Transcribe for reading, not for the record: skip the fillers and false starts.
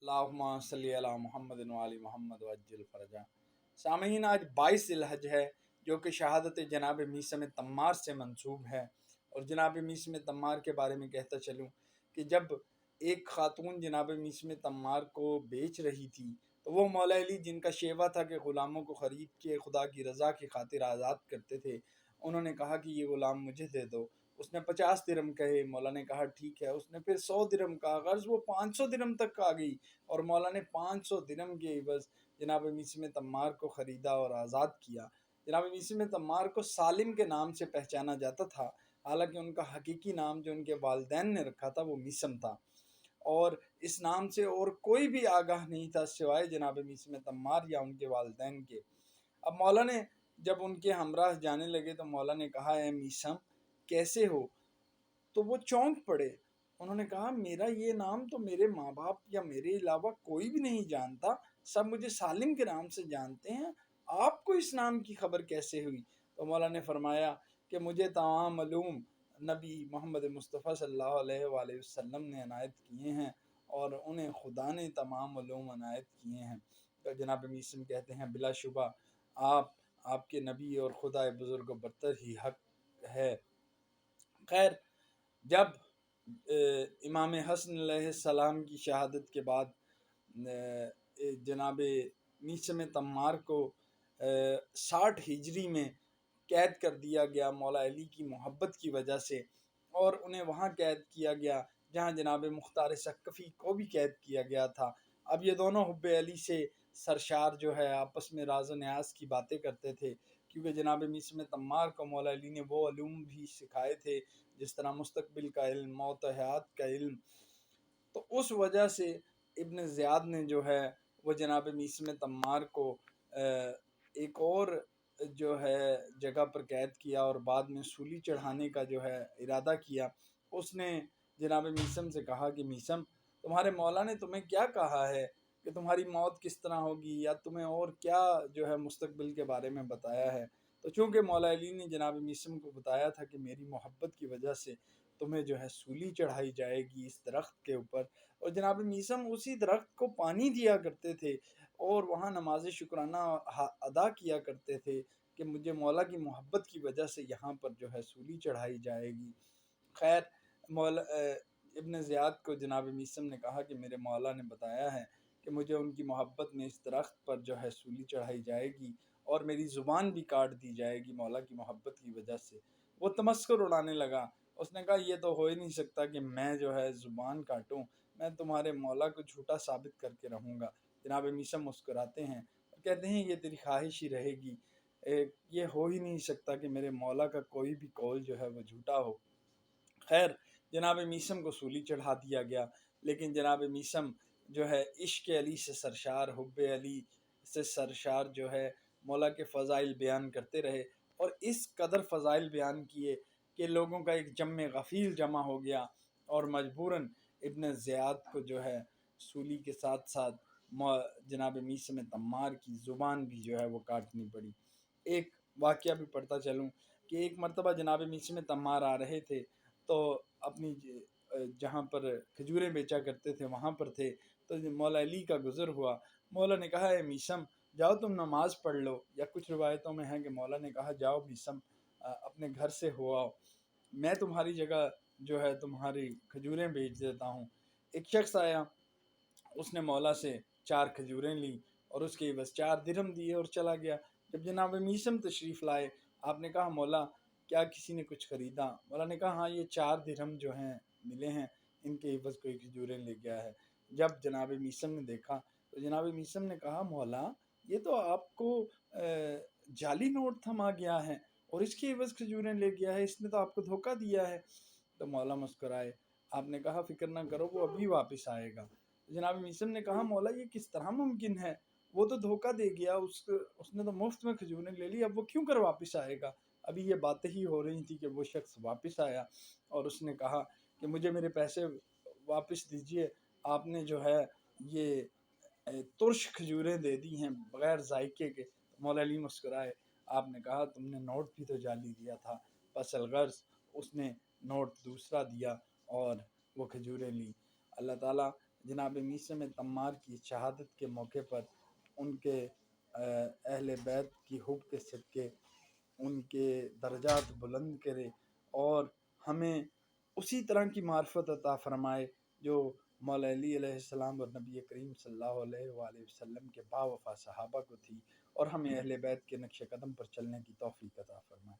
اللہم صلی علی محمد و علی محمد وعجل فرجا۔ سامعین، آج 22 ذی الحج ہے جو کہ شہادت جناب میثم تمار سے منسوب ہے، اور جناب میثم تمار کے بارے میں کہتا چلوں کہ جب ایک خاتون جناب میثم تمار کو بیچ رہی تھی تو وہ مولا علی جن کا شیوہ تھا کہ غلاموں کو خرید کے خدا کی رضا کی خاطر آزاد کرتے تھے، انہوں نے کہا کہ یہ غلام مجھے دے دو۔ اس نے 50 درہم کہے، مولا نے کہا ٹھیک ہے۔ اس نے پھر 100 درہم کہا، غرض وہ 500 درہم تک آ گئی، اور مولا نے 500 درہم کے عوض جناب میثم تمار کو خریدا اور آزاد کیا۔ جناب میثم تمار کو سالم کے نام سے پہچانا جاتا تھا، حالانکہ ان کا حقیقی نام جو ان کے والدین نے رکھا تھا وہ میثم تھا، اور اس نام سے اور کوئی بھی آگاہ نہیں تھا سوائے جناب میثم تمار یا ان کے والدین کے۔ اب مولا نے جب ان کے ہمراہ جانے لگے تو مولا نے کہا اے میثم کیسے ہو؟ تو وہ چونک پڑے۔ انہوں نے کہا میرا یہ نام تو میرے ماں باپ یا میرے علاوہ کوئی بھی نہیں جانتا، سب مجھے سالم کے نام سے جانتے ہیں، آپ کو اس نام کی خبر کیسے ہوئی؟ تو مولا نے فرمایا کہ مجھے تمام علوم نبی محمد مصطفیٰ صلی اللہ علیہ وآلہ وسلم نے عنایت کیے ہیں، اور انہیں خدا نے تمام علوم عنایت کیے ہیں۔ تو جناب میثم کہتے ہیں بلا شبہ آپ کے نبی اور خدا بزرگ و برتر ہی حق ہے۔ خیر، جب امام حسن علیہ السلام کی شہادت کے بعد جناب میثم تمار کو 60 ہجری میں قید کر دیا گیا مولا علی کی محبت کی وجہ سے، اور انہیں وہاں قید کیا گیا جہاں جناب مختار ثقفی کو بھی قید کیا گیا تھا۔ اب یہ دونوں حب علی سے سرشار جو ہے آپس میں راز و نیاز کی باتیں کرتے تھے، کیونکہ جناب میثم تمار کو مولا علی نے وہ علوم بھی سکھائے تھے جس طرح مستقبل کا علم، موت و حیات کا علم۔ تو اس وجہ سے ابن زیاد نے جو ہے وہ جناب میثم تمار کو ایک اور جو ہے جگہ پر قید کیا اور بعد میں سولی چڑھانے کا جو ہے ارادہ کیا۔ اس نے جناب میثم سے کہا کہ میثم تمہارے مولا نے تمہیں کیا کہا ہے کہ تمہاری موت کس طرح ہوگی، یا تمہیں اور کیا جو ہے مستقبل کے بارے میں بتایا ہے؟ تو چونکہ مولا علی نے جناب میثم کو بتایا تھا کہ میری محبت کی وجہ سے تمہیں جو ہے سولی چڑھائی جائے گی اس درخت کے اوپر، اور جناب میثم اسی درخت کو پانی دیا کرتے تھے اور وہاں نماز شکرانہ ادا کیا کرتے تھے کہ مجھے مولا کی محبت کی وجہ سے یہاں پر جو ہے سولی چڑھائی جائے گی۔ خیر، مولا ابن زیاد کو جناب میثم نے کہا کہ میرے مولا نے بتایا ہے کہ مجھے ان کی محبت میں اس درخت پر جو ہے سولی چڑھائی جائے گی اور میری زبان بھی کاٹ دی جائے گی مولا کی محبت کی وجہ سے۔ وہ تمسخر اڑانے لگا، اس نے کہا یہ تو ہو ہی نہیں سکتا کہ میں جو ہے زبان کاٹوں، میں تمہارے مولا کو جھوٹا ثابت کر کے رہوں گا۔ جناب میثم مسکراتے ہیں اور کہتے ہیں یہ تیری خواہش ہی رہے گی، یہ ہو ہی نہیں سکتا کہ میرے مولا کا کوئی بھی قول جو ہے وہ جھوٹا ہو۔ خیر، جناب میثم کو سولی چڑھا دیا گیا، لیکن جناب میثم جو ہے عشق علی سے سرشار، حب علی سے سرشار جو ہے مولا کے فضائل بیان کرتے رہے، اور اس قدر فضائل بیان کیے کہ لوگوں کا ایک جم غفیر جمع ہو گیا، اور مجبوراً ابن زیاد کو جو ہے سولی کے ساتھ ساتھ جناب میثم تمار کی زبان بھی جو ہے وہ کاٹنی پڑی۔ ایک واقعہ بھی پڑھتا چلوں کہ ایک مرتبہ جناب میثم تمار آ رہے تھے تو اپنی جہاں پر کھجوریں بیچا کرتے تھے وہاں پر تھے، تو مولا علی کا گزر ہوا۔ مولا نے کہا اے میثم جاؤ تم نماز پڑھ لو، یا کچھ روایتوں میں ہے کہ مولا نے کہا جاؤ میثم اپنے گھر سے ہو آؤ، میں تمہاری جگہ جو ہے تمہاری کھجوریں بیچ دیتا ہوں۔ ایک شخص آیا، اس نے مولا سے 4 کھجوریں لی اور اس کے بس 4 درہم دیے اور چلا گیا۔ جب جناب میثم تشریف لائے، آپ نے کہا مولا کیا کسی نے کچھ خریدا؟ مولا نے کہا ہاں، یہ 4 درہم جو ہیں ملے ہیں، ان کے عوض کوئی کھجوریں لے گیا ہے۔ جب جناب میثم نے دیکھا تو جناب میثم نے کہا مولا یہ تو آپ کو جعلی نوٹ تھما گیا ہے اور اس کے عوض کھجوریں لے گیا ہے، اس نے تو آپ کو دھوکہ دیا ہے۔ تو مولا مسکرائے، آپ نے کہا فکر نہ کرو، وہ ابھی واپس آئے گا۔ جناب میثم نے کہا مولا یہ کس طرح ممکن ہے؟ وہ تو دھوکہ دے گیا، اس نے تو مفت میں کھجوریں لے لی، اب وہ کیوں کر واپس آئے گا؟ ابھی یہ باتیں ہی ہو رہی تھی کہ وہ شخص واپس آیا اور اس نے کہا کہ مجھے میرے پیسے واپس دیجئے، آپ نے جو ہے یہ ترش کھجوریں دے دی ہیں بغیر ذائقے کے۔ مولا علی مسکرائے، آپ نے کہا تم نے نوٹ بھی تو جعلی دیا تھا، پس الغرض اس نے نوٹ دوسرا دیا اور وہ کھجوریں لی۔ اللہ تعالیٰ جناب میثم تمار کی شہادت کے موقع پر ان کے اہل بیت کی حب کے صدقے ان کے درجات بلند کرے، اور ہمیں اسی طرح کی معرفت عطا فرمائے جو مولا علی علیہ السلام اور نبی کریم صلی اللہ علیہ وآلہ وسلم کے باوفا صحابہ کو تھی، اور ہمیں اہل بیت کے نقش قدم پر چلنے کی توفیق عطا فرمائے۔